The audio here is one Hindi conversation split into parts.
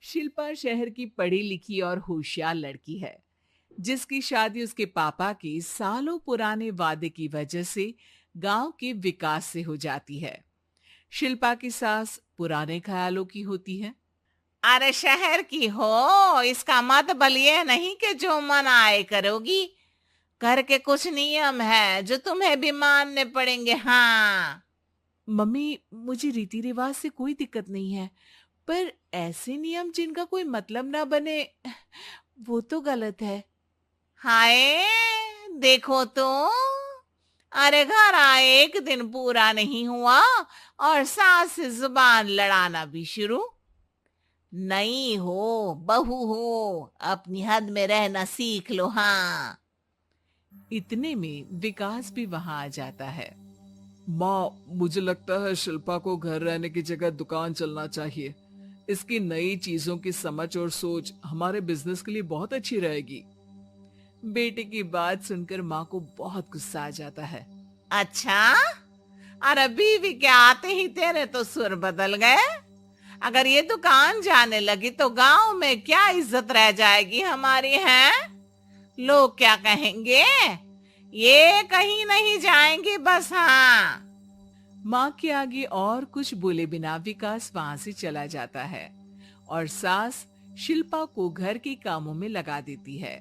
शिल्पा शहर की पढ़ी लिखी और होशियार लड़की है, जिसकी शादी उसके पापा के सालों पुराने वादे की वजह से गांव के विकास से हो जाती है। शिल्पा की सास पुराने ख्यालों की होती है। अरे शहर की हो, इसका मतलब ये नहीं कि जो मन आए करोगी। घर के कुछ नियम है जो तुम्हें भी मानने पड़ेंगे। हाँ। मम्मी, मुझे रीति रिवाज से कोई दिक्कत नहीं है, पर ऐसे नियम जिनका कोई मतलब ना बने, वो तो गलत है। हाय, देखो तो। अरे घर आए एक दिन पूरा नहीं हुआ और सास से जुबान लड़ाना भी शुरू। नहीं हो, बहू हो, अपनी हद में रहना सीख लो। हाँ। इतने में विकास भी वहां आ जाता है। माँ, मुझे लगता है शिल्पा को घर रहने की जगह दुकान चलना चाहिए। इसकी नई चीजों की समझ और सोच हमारे बिजनेस के लिए बहुत अच्छी रहेगी। बेटे की बात सुनकर माँ को बहुत गुस्सा आ जाता है। अच्छा, अरे बीवी के आते ही तेरे तो सुर बदल गए। अगर ये दुकान जाने लगी तो गांव में क्या इज्जत रह जाएगी हमारी। है लोग क्या कहेंगे। ये कहीं नहीं जाएंगे बस। हाँ। माँ के आगे और कुछ बोले बिना विकास वहां से चला जाता है और सास शिल्पा को घर के कामों में लगा देती है।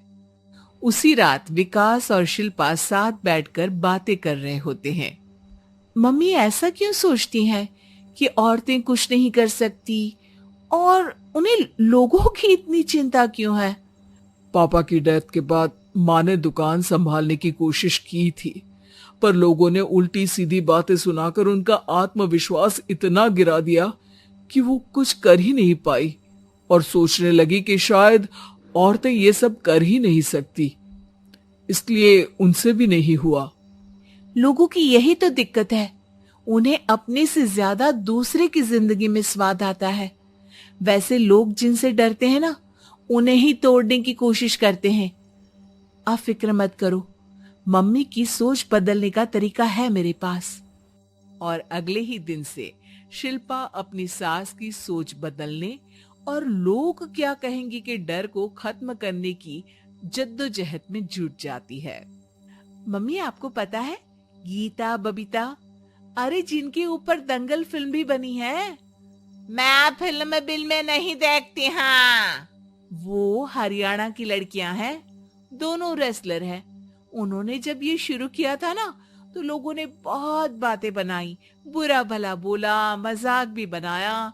उसी रात विकास और शिल्पा साथ बैठकर बातें कर रहे होते हैं। मम्मी ऐसा क्यों सोचती हैं कि औरतें कुछ नहीं कर सकती, और उन्हें लोगों की इतनी चिंता क्यों है? पापा की डेथ के बाद माँ ने दुकान संभालने की कोशिश की थी, पर लोगों ने उल्टी सीधी बातें सुनाकर उनका आत्मविश्वास इतना गिरा दिया कि वो कुछ कर ही नहीं पाई और सोचने लगी कि शायद औरतें ये सब कर ही नहीं सकती, इसलिए उनसे भी नहीं हुआ। लोगों की यही तो दिक्कत है, उन्हें अपने से ज्यादा दूसरे की जिंदगी में स्वाद आता है। वैसे लोग जिनसे डरते हैं ना, उन्हें ही तोड़ने की कोशिश करते हैं। आप फिक्र मत करो, मम्मी की सोच बदलने का तरीका है मेरे पास। और अगले ही दिन से शिल्पा अपनी सास की सोच बदलने और लोग क्या कहेंगे के डर को खत्म करने की जद्दोजहद में जुट जाती है। मम्मी, आपको पता है, गीता बबीता, अरे जिनके ऊपर दंगल फिल्म भी बनी है। मैं फिल्म बिल में नहीं देखती। हाँ। वो हरियाणा की लड़कियां हैं, दोनों रेसलर हैं। उन्होंने जब ये शुरू किया था ना, तो लोगों ने बहुत बातें बनाई, बुरा भला बोला, मजाक भी बनाया,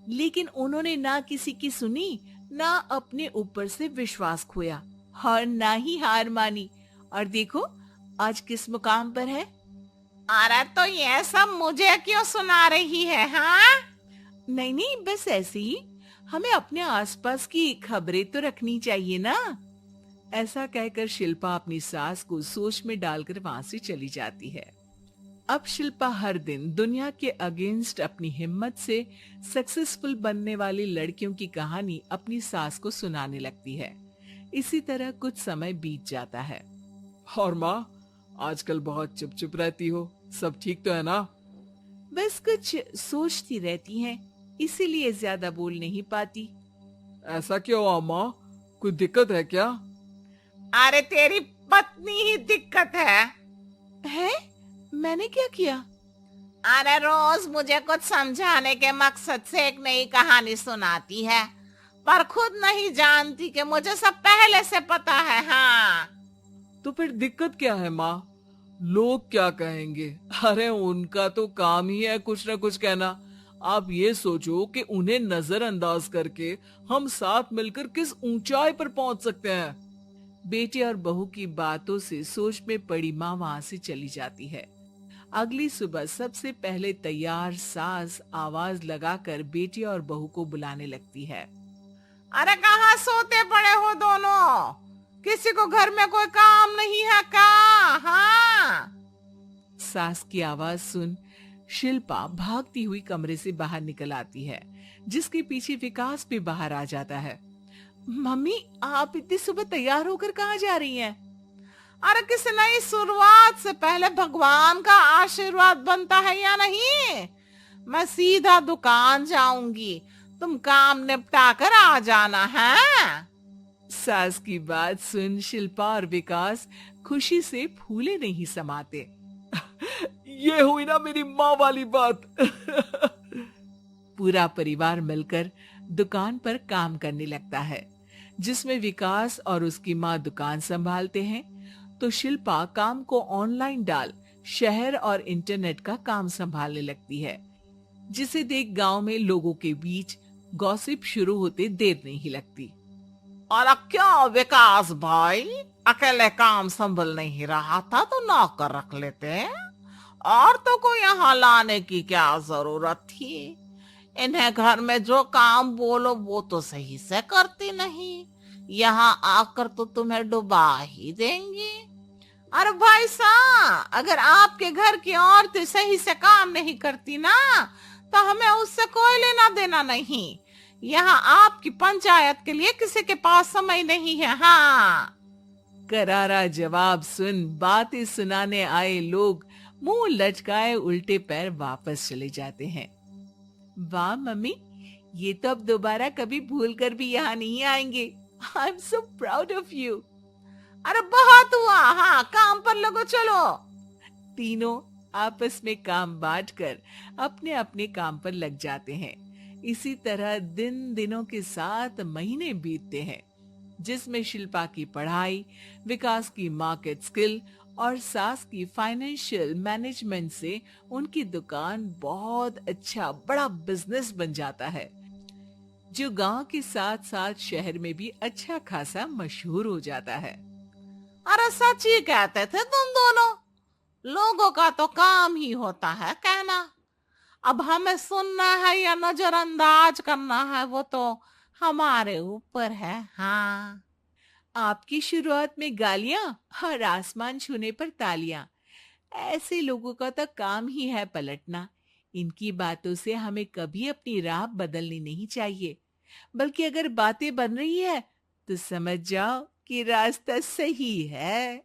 लेकिन उन्होंने ना किसी की सुनी, ना अपने ऊपर से विश्वास खोया और ना ही हार मानी। और देखो आज किस मुकाम पर है। अरे तो ये सब मुझे क्यों सुना रही है। हाँ। नहीं नहीं, बस ऐसे ही, हमें अपने आसपास की खबरें तो रखनी चाहिए ना। ऐसा कहकर शिल्पा अपनी सास को सोच में डालकर वहां से चली जाती है। अब शिल्पा हर दिन दुनिया के अगेंस्ट अपनी हिम्मत से सक्सेसफुल बनने वाली लड़कियों की कहानी अपनी सास को सुनाने लगती है। इसी तरह कुछ समय बीत जाता है। और माँ, आजकल बहुत चुप चुप रहती हो, सब ठीक तो है ना? बस कुछ सोचती रहती हैं, इसीलिए ज्यादा बोल नहीं पाती। ऐसा क्यों अम्मा, कोई दिक्कत है क्या? अरे तेरी पत्नी ही दिक्कत है? मैंने क्या किया? अरे रोज मुझे कुछ समझाने के मकसद से एक नई कहानी सुनाती है, पर खुद नहीं जानती कि मुझे सब पहले से पता है। हाँ। तो फिर दिक्कत क्या है माँ? लोग क्या कहेंगे? अरे उनका तो काम ही है कुछ ना कुछ कहना। आप ये सोचो कि उन्हें नजरअंदाज करके हम साथ मिलकर किस ऊंचाई पर पहुंच सकते हैं। बेटे और बहू की बातों से सोच में पड़ी माँ वहां से चली जाती है। अगली सुबह सबसे पहले तैयार सास आवाज लगाकर बेटी और बहू को बुलाने लगती है। अरे कहाँ सोते पड़े हो दोनों? किसी को घर में कोई काम नहीं है क्या? हाँ। सास की आवाज सुन शिल्पा भागती हुई कमरे से बाहर निकल आती है, जिसके पीछे विकास भी बाहर आ जाता है। मम्मी, आप इतनी सुबह तैयार होकर कहाँ जा रही हैं? अरे किसी नई शुरुआत से पहले भगवान का आशीर्वाद बनता है या नहीं? मैं सीधा दुकान जाऊंगी। तुम काम निपटा कर आ जाना है। सास की बात सुन शिल्पा और विकास खुशी से फूले नहीं समाते। ये हुई ना मेरी माँ वाली बात। पूरा परिवार मिलकर दुकान पर काम करने लगता है, जिसमें विकास और उसकी माँ दुकान संभालते हैं, तो शिल्पा काम को ऑनलाइन डाल शहर और इंटरनेट का काम संभालने लगती है, जिसे देख गांव में लोगों के बीच गॉसिप शुरू होते देर नहीं लगती। और क्या विकास भाई, अकेले काम संभल नहीं रहा था तो नौकर रख लेते, और तो को यहाँ लाने की क्या जरूरत थी। इन्हें घर में जो काम बोलो वो तो सही से करती नहीं, यहाँ आकर तो तुम्हें डुबा ही देंगी। अरे भाई साहब, अगर आपके घर की औरतें सही से काम नहीं करती ना, तो हमें उससे कोई लेना देना नहीं। यहाँ आपकी पंचायत के लिए किसी के पास समय नहीं है। हाँ। करारा जवाब सुन बातें सुनाने आए लोग मुंह लटकाए उल्टे पैर वापस चले जाते हैं। वाह मम्मी, ये तो अब दोबारा कभी भूल कर भी यहाँ नहीं आएंगे। I am so proud of you. अरे बहुत हुआ, हाँ काम पर लगो चलो। तीनों आपस में काम बांटकर अपने अपने काम पर लग जाते हैं। इसी तरह दिनों के साथ महीने बीतते हैं, जिसमें शिल्पा की पढ़ाई, विकास की मार्केट स्किल और सास की फाइनेंशियल मैनेजमेंट से उनकी दुकान बहुत अच्छा बड़ा बिजनेस बन जाता है, जो गांव के साथ साथ शहर में भी अच्छा खासा मशहूर हो जाता है। अरे सच ही कहते थे तुम दोनों, लोगों का तो काम ही होता है कहना। अब हमें सुनना है या नजरअंदाज करना है वो तो हमारे ऊपर है। हाँ। आपकी शुरुआत में गालियां और आसमान छूने पर तालियां, ऐसे लोगों का तो काम ही है पलटना। इनकी बातों से हमें कभी अपनी राह बदलनी नहीं चाहिए, बल्कि अगर बातें बन रही है तो समझ जाओ कि रास्ता सही है।